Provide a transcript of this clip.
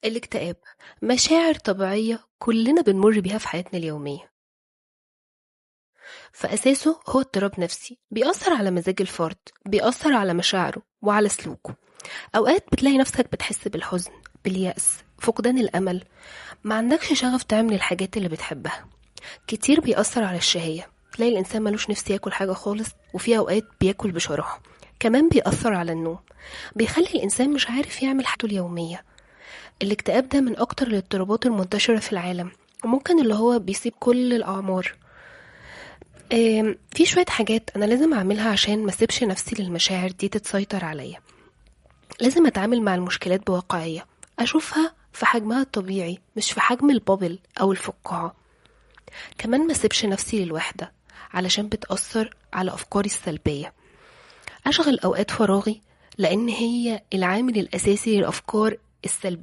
الاكتئاب مشاعر طبيعية كلنا بنمر بيها في حياتنا اليومية. فأساسه هو اضطراب نفسي بيأثر على مزاج الفرد، بيأثر على مشاعره وعلى سلوكه. أوقات بتلاقي نفسك بتحس بالحزن، باليأس، فقدان الأمل، ما عندكش شغف تعمل الحاجات اللي بتحبها. كتير بيأثر على الشهية، تلاقي الإنسان ملوش نفس ياكل حاجة خالص، وفي أوقات بياكل بشراهة. كمان بيأثر على النوم، بيخلي الإنسان مش عارف يعمل حاجته اليومية. الاكتئاب ده من أكتر الاضطرابات المنتشرة في العالم، وممكن اللي هو بيصيب كل الأعمار. في شوية حاجات أنا لازم أعملها عشان ما اسيبش نفسي للمشاعر دي تتسيطر عليا. لازم أتعامل مع المشكلات بواقعية، أشوفها في حجمها الطبيعي مش في حجم البابل أو الفقاعة. كمان ما اسيبش نفسي للوحدة علشان بتأثر على أفكاري السلبية. أشغل أوقات فراغي، لأن هي العامل الأساسي للأفكار السلبية